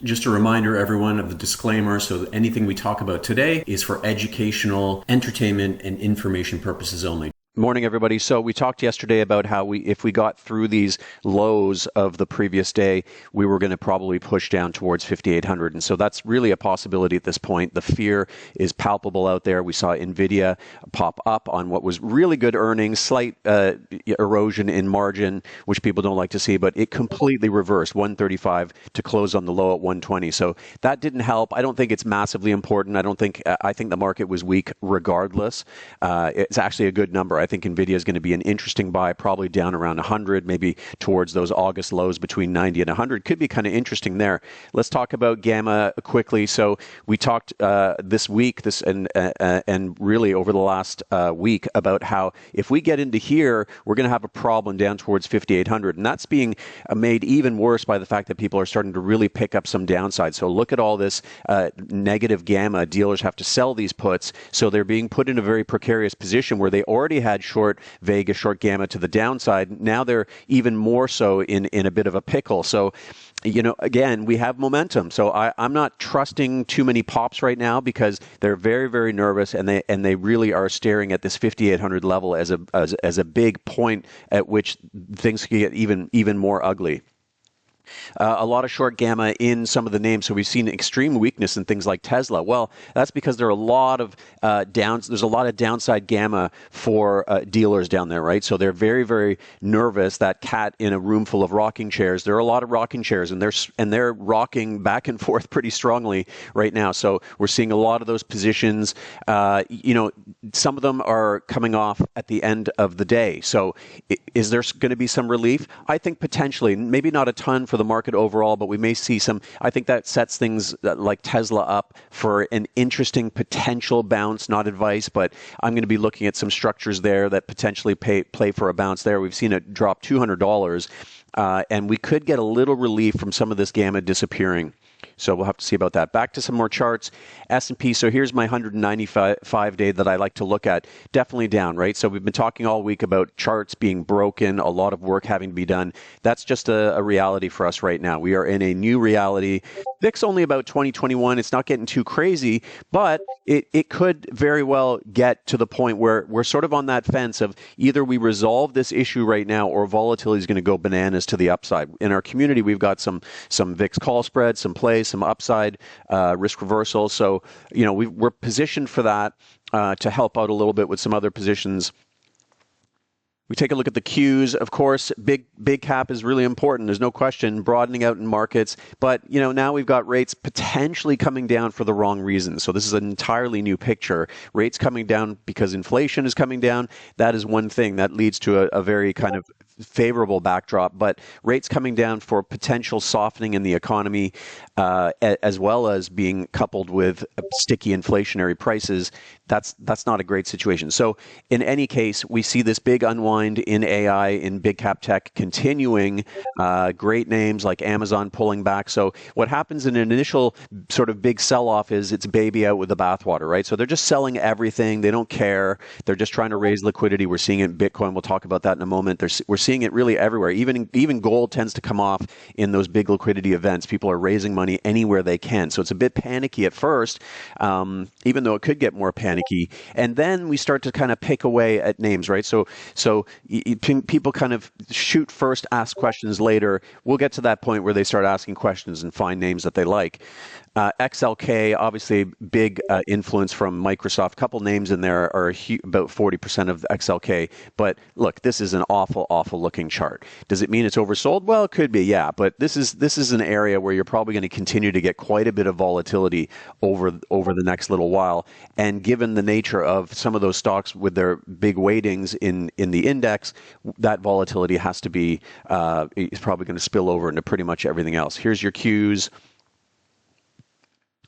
Just a reminder, everyone, of the disclaimer. So anything we talk about today is for educational, entertainment, and information purposes only. Morning, everybody. So we talked yesterday about how if we got through these lows of the previous day, we were going to probably push down towards 5,800. And so that's really a possibility at this point. The fear is palpable out there. We saw NVIDIA pop up on what was really good earnings, slight erosion in margin, which people don't like to see, but it completely reversed 135 to close on the low at 120. So that didn't help. I don't think it's massively important. I think the market was weak regardless. It's actually a good number. I think NVIDIA is going to be an interesting buy, probably down around 100, maybe towards those August lows between 90 and 100. Could be kind of interesting there. Let's talk about Gamma quickly. So we talked this week, and really over the last week about how if we get into here, we're going to have a problem down towards 5,800, and that's being made even worse by the fact that people are starting to really pick up some downside. So look at all this negative Gamma. Dealers have to sell these puts, so they're being put in a very precarious position where they already had short Vega, short Gamma to the downside. Now they're even more so in a bit of a pickle. So, again, we have momentum. So I'm not trusting too many pops right now because they're very, very nervous, and they really are staring at this 5,800 level as a big point at which things can get even more ugly. A lot of short Gamma in some of the names. So we've seen extreme weakness in things like Tesla. Well, that's because there are a lot of there's a lot of downside Gamma for dealers down there, right? So they're very, very nervous. That cat in a room full of rocking chairs. There are a lot of rocking chairs, and they're rocking back and forth pretty strongly right now. So we're seeing a lot of those positions. Some of them are coming off at the end of the day. So is there going to be some relief? I think potentially, maybe not a ton for the market overall, but we may see some. I think that sets things like Tesla up for an interesting potential bounce, not advice, but I'm going to be looking at some structures there that potentially play for a bounce there. We've seen it drop $200, and we could get a little relief from some of this Gamma disappearing. So we'll have to see about that. Back to some more charts. S&P, so here's my 195 day that I like to look at. Definitely down, right? So we've been talking all week about charts being broken, a lot of work having to be done. That's just a reality for us right now. We are in a new reality. VIX only about 2021. It's not getting too crazy, but it could very well get to the point where we're sort of on that fence of either we resolve this issue right now or volatility is going to go bananas to the upside. In our community, we've got some VIX call spreads, some plays, some upside risk reversal. So, we're positioned for that to help out a little bit with some other positions. We take a look at the Qs. Of course, big cap is really important. There's no question, broadening out in markets. But, now we've got rates potentially coming down for the wrong reasons. So this is an entirely new picture. Rates coming down because inflation is coming down. That is one thing that leads to a very kind of favorable backdrop, but rates coming down for potential softening in the economy, as well as being coupled with sticky inflationary prices, that's not a great situation. So in any case, we see this big unwind in AI, in big cap tech continuing, great names like Amazon pulling back. So what happens in an initial sort of big sell-off is it's baby out with the bathwater, right? So they're just selling everything. They don't care. They're just trying to raise liquidity. We're seeing it in Bitcoin. We'll talk about that in a moment. We're seeing it really everywhere. Even gold tends to come off in those big liquidity events. People are raising money anywhere they can. So it's a bit panicky at first, even though it could get more panicky. And then we start to kind of pick away at names, right? So people kind of shoot first, ask questions later. We'll get to that point where they start asking questions and find names that they like. XLK, obviously big influence from Microsoft. A couple names in there are about 40% of XLK. But look, this is an awful looking chart. Does it mean it's oversold? Well, it could be, yeah. But this is an area where you're probably going to continue to get quite a bit of volatility over the next little while. And given the nature of some of those stocks with their big weightings in the index, that volatility has to be is probably going to spill over into pretty much everything else. Here's your Qs.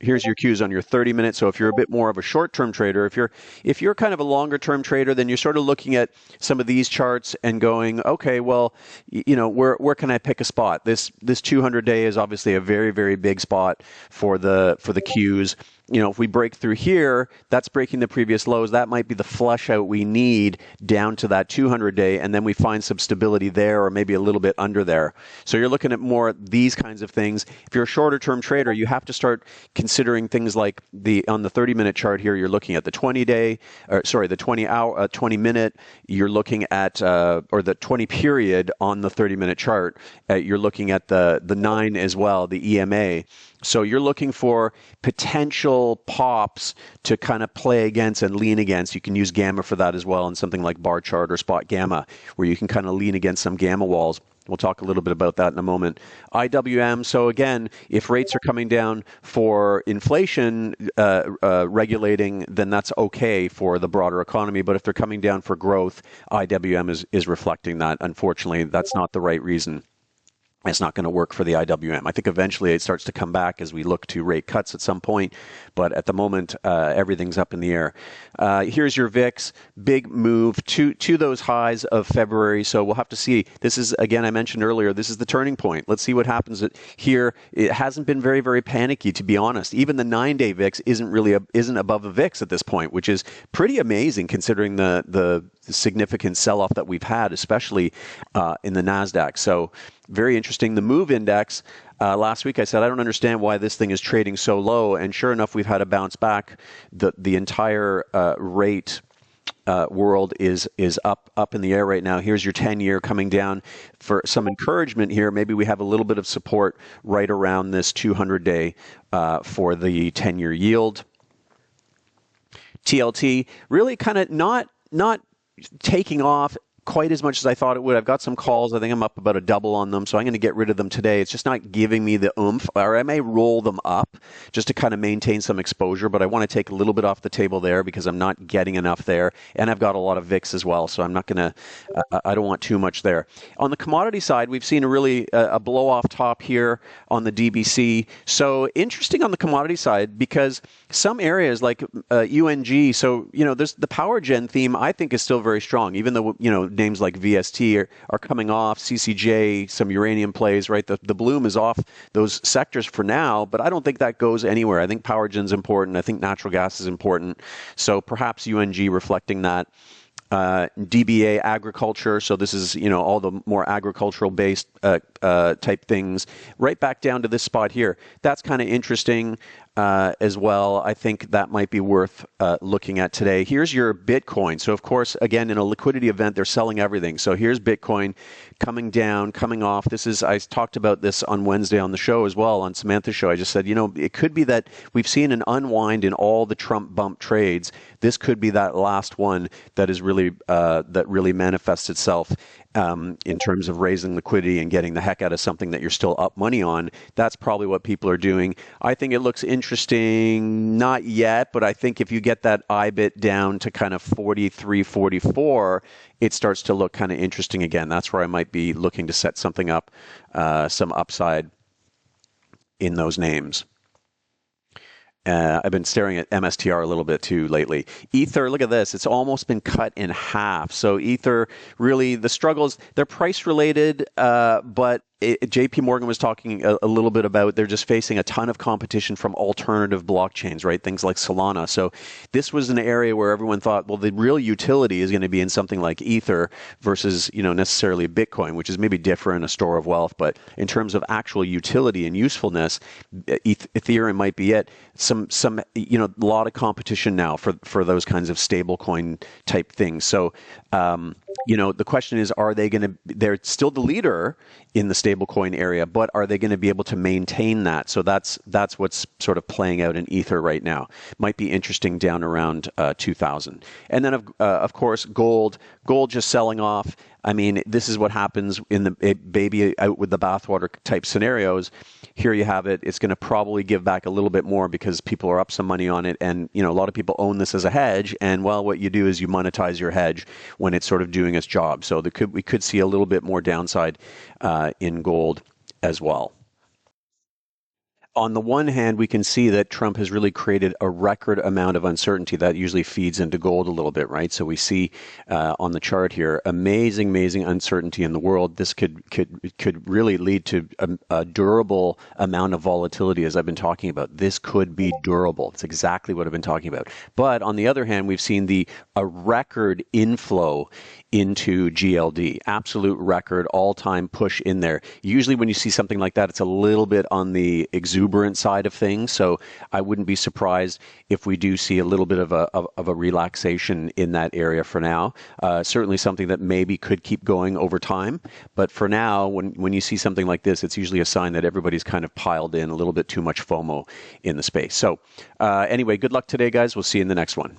Here's your cues on your 30 minutes. So if you're a bit more of a short-term trader, if you're kind of a longer-term trader, then you're sort of looking at some of these charts and going, okay, well, where can I pick a spot? This 200-day is obviously a very, very big spot for the cues. if we break through here, that's breaking the previous lows. That might be the flush out we need down to that 200-day, and then we find some stability there or maybe a little bit under there. So you're looking at more these kinds of things. If you're a shorter-term trader, you have to start considering things like on the 30-minute chart here, you're looking at the 20-day, the 20-hour, 20-minute. You're looking at, or the 20 period on the 30-minute chart. You're looking at the 9 as well, the EMA. So you're looking for potential pops to kind of play against and lean against. You can use gamma for that as well in something like bar chart or spot gamma, where you can kind of lean against some gamma walls. We'll talk a little bit about that in a moment. IWM, so again, if rates are coming down for inflation regulating, then that's okay for the broader economy. But if they're coming down for growth, IWM is reflecting that. Unfortunately, that's not the right reason. It's not going to work for the IWM. I think eventually it starts to come back as we look to rate cuts at some point, but at the moment, everything's up in the air. Here's your VIX, big move to those highs of February, so we'll have to see. This is, again, I mentioned earlier, this is the turning point. Let's see what happens here. It hasn't been very, very panicky, to be honest. Even the 9-day VIX isn't above a VIX at this point, which is pretty amazing considering the significant sell-off that we've had, especially in the NASDAQ. So very interesting. The MOVE index, last week I said, I don't understand why this thing is trading so low. And sure enough, we've had a bounce back. The entire rate world is up in the air right now. Here's your 10-year coming down for some encouragement here. Maybe we have a little bit of support right around this 200-day for the 10-year yield. TLT really kind of not taking off quite as much as I thought it would. I've got some calls. I think I'm up about a double on them, so I'm going to get rid of them today. It's just not giving me the oomph, or I may roll them up just to kind of maintain some exposure, but I want to take a little bit off the table there because I'm not getting enough there, and I've got a lot of VIX as well, so I'm not going to, I don't want too much there. On the commodity side, we've seen a blow-off top here on the DBC, so interesting on the commodity side because some areas like UNG, so, there's the power gen theme I think is still very strong, even though, names like VST are coming off, CCJ, some uranium plays, right? The bloom is off those sectors for now, but I don't think that goes anywhere. I think power gen's important. I think natural gas is important. So perhaps UNG reflecting that. DBA agriculture, so this is all the more agricultural based type things, right back down to this spot here. That's kind of interesting as well. I think that might be worth looking at today. Here's your Bitcoin. So of course, again, in a liquidity event, they're selling everything. So here's Bitcoin coming down, coming off. I talked about this on Wednesday on the show as well, on Samantha's show. I just said, it could be that we've seen an unwind in all the Trump bump trades. This could be that last one that is really that really manifests itself in terms of raising liquidity and getting the heck out of something that you're still up money on. That's probably what people are doing. I think it looks interesting, not yet, but I think if you get that IBIT down to kind of 43, 44, it starts to look kind of interesting again. That's where I might be looking to set something up, some upside in those names. I've been staring at MSTR a little bit too lately. Ether, look at this. It's almost been cut in half. So Ether, really, the struggles, they're price related, but JP Morgan was talking a little bit about they're just facing a ton of competition from alternative blockchains, right? Things like Solana. So this was an area where everyone thought, well, the real utility is going to be in something like Ether versus, necessarily Bitcoin, which is maybe different, a store of wealth. But in terms of actual utility and usefulness, Ethereum might be it. Some a lot of competition now for those kinds of stablecoin type things. So, the question is, they're still the leader in the stablecoin area, but are they going to be able to maintain that? So that's what's sort of playing out in Ether right now. Might be interesting down around 2000. And then of course gold just selling off. I mean, this is what happens in the baby out with the bathwater type scenarios. Here you have it. It's going to probably give back a little bit more because people are up some money on it. And, a lot of people own this as a hedge. And, well, what you do is you monetize your hedge when it's sort of doing its job. So we could see a little bit more downside in gold as well. On the one hand, we can see that Trump has really created a record amount of uncertainty that usually feeds into gold a little bit, right? So we see on the chart here, amazing uncertainty in the world. This could really lead to a durable amount of volatility, as I've been talking about. This could be durable. It's exactly what I've been talking about. But on the other hand, we've seen a record inflow into GLD, absolute record, all-time push in there. Usually when you see something like that, it's a little bit on the exuberant side of things. So I wouldn't be surprised if we do see a little bit of a relaxation in that area for now. Certainly something that maybe could keep going over time. But for now, when you see something like this, it's usually a sign that everybody's kind of piled in a little bit too much FOMO in the space. So anyway, good luck today, guys. We'll see you in the next one.